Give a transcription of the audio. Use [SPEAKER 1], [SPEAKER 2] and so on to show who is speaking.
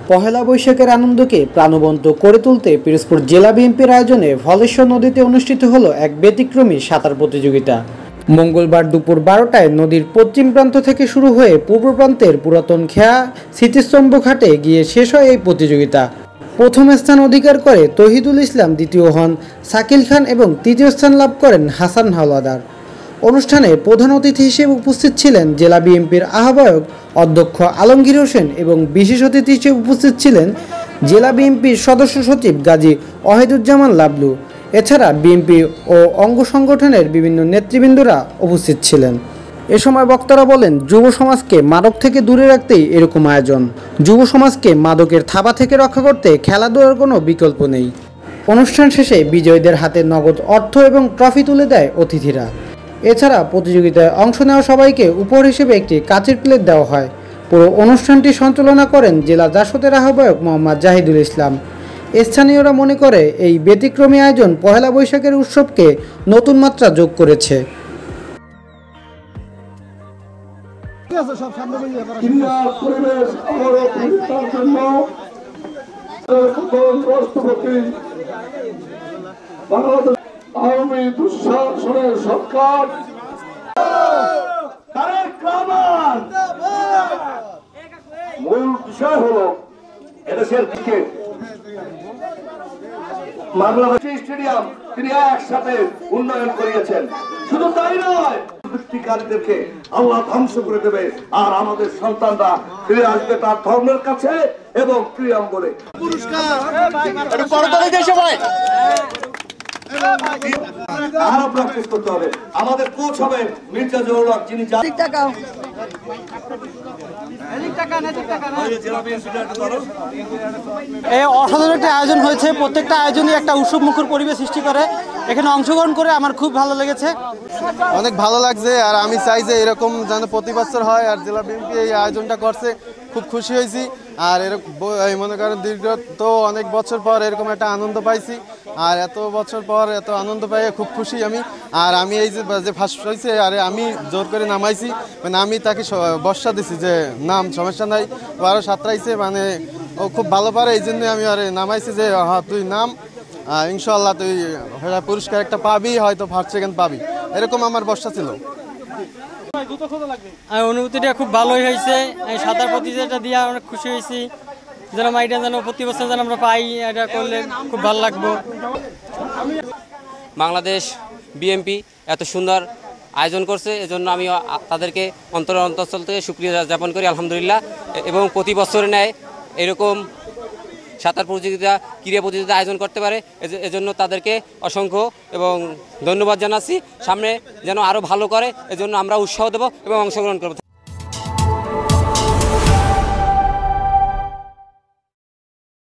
[SPEAKER 1] পহেলা বৈশাখের আনন্দকে প্রাণবন্ত করে তুলতে পিরোজপুর জেলা বিএনপির আয়োজনে ফলেশ্বর নদীতে অনুষ্ঠিত হলো এক ব্যতিক্রমী সাঁতার প্রতিযোগিতা। মঙ্গলবার দুপুর 12টায় নদীর পশ্চিম প্রান্ত থেকে শুরু হয়ে পূর্ব প্রান্তের পুরাতন খেয়া স্মৃতিস্তম্ভ ঘাটে গিয়ে শেষ হয় এই প্রতিযোগিতা। প্রথম স্থান অধিকার করে তৌহিদুল ইসলাম, দ্বিতীয় হন শাকিল খান এবং তৃতীয় স্থান লাভ করেন হাসান হাওলাদার। অনুষ্ঠানে প্রধান অতিথি হিসেবে উপস্থিত ছিলেন জেলা বিএনপির আহ্বায়ক অধ্যক্ষ আলমগীর হোসেন এবং বিশেষ অতিথি হিসেবে উপস্থিত ছিলেন জেলা বিএনপির সদস্য সচিব গাজী ওয়াহিদুজ্জামান লাবলু। এছাড়া বিএনপি ও অঙ্গ সংগঠনের বিভিন্ন নেতৃবৃন্দরা উপস্থিত ছিলেন। এ সময় বক্তারা বলেন, যুব সমাজকে মাদক থেকে দূরে রাখতেই এরকম আয়োজন। যুব সমাজকে মাদকের থাবা থেকে রক্ষা করতে খেলাধুলার কোনো বিকল্প নেই। অনুষ্ঠান শেষে বিজয়ীদের হাতে নগদ অর্থ এবং ট্রফি তুলে দেয় অতিথিরা। এছাড়া প্রতিযোগিতায় অংশ নেওয়া সবাইকে উপহার হিসেবে একটি কাচের প্লেট দেওয়া হয়। পুরো অনুষ্ঠানটি সঞ্চালনা করেন জেলা জাসদের আহ্বায়ক মোহাম্মদ জাহিদুল ইসলাম। স্থানীয়রা মনে করে এই ব্যতিক্রমী আয়োজন পহেলা বৈশাখের উৎসবকে নতুন মাত্রা যোগ করেছে।
[SPEAKER 2] আওয়ামী দুঃশাসনের সরকার মূল বিষয় হলো এদেশের দিকে বাংলাদেশ স্টেডিয়াম তিনি একসাথে উন্নয়ন করিয়েছেন। শুধু তাই নয়, দুষ্কৃতিকারীদেরকে আল্লাহ ধ্বংস করে দেবে আর আমাদের সন্তানরা ফিরে আসবে তার ধর্মের কাছে এবং প্রিয়ম্বরে। আরো প্র্যাকটিস করতে হবে। আমাদের কোচ হবে মির্জা জহুরুল হক, যিনি
[SPEAKER 3] এই অসাধারণ একটা আয়োজন হয়েছে। প্রত্যেকটা আয়োজনই একটা উৎসবমুখর পরিবেশ সৃষ্টি করে। এখানে অংশগ্রহণ করে আমার খুব ভালো লেগেছে,
[SPEAKER 4] অনেক ভালো লাগছে। আর আমি চাই যে এরকম যেন প্রতি বছর হয়। আর জেলা বিএনপি এই আয়োজনটা করছে, খুব খুশি হয়েছি। আর এরকম মনে করেন দীর্ঘ তো অনেক বছর পর এরকম একটা আনন্দ পাইছি। আর এত বছর পর এত আনন্দ পাই খুব খুশি আমি। আর আমি এই যে ফার্স্ট হয়েছে, আর আমি জোর করে নামাইছি, মানে আমি তাকে বর্ষা দিছি যে নাম, সমস্যা নাই। ও আরও সাঁতরাইছে, মানে ও খুব ভালো পারে, এই জন্যই আমি আর নামাইছি যে হ্যাঁ তুই নাম, ইনশাল্লাহ তুই পুরস্কার একটা পাবি, হয়তো ফার্স্ট সেকেন্ড পাবি, এরকম আমার বর্ষা ছিল।
[SPEAKER 3] অনুভূতিটা খুব ভালোই হয়েছে। সাঁতার প্রতিযোগিতা দিয়ে অনেক খুশি হয়েছি। যেন এটা যেন প্রতি বছর যেন আমরা পাই, এটা করলে খুব ভালো লাগবো।
[SPEAKER 5] বাংলাদেশ বিএনপি এত সুন্দর আয়োজন করছে, এজন্য আমি তাদেরকে অন্তঃস্থল থেকে শুকরিয়া জ্ঞাপন করি, আলহামদুলিল্লাহ। এবং প্রতি বছর ন্যায় এরকম সাঁতার প্রতিযোগিতা, ক্রীড়া প্রতিযোগিতা আয়োজন করতে পারে, এজন্য তাদেরকে অসংখ্য এবং ধন্যবাদ জানাচ্ছি। সামনে যেন আরও ভালো করে, এজন্য আমরা উৎসাহ দেব এবং অংশগ্রহণ করব।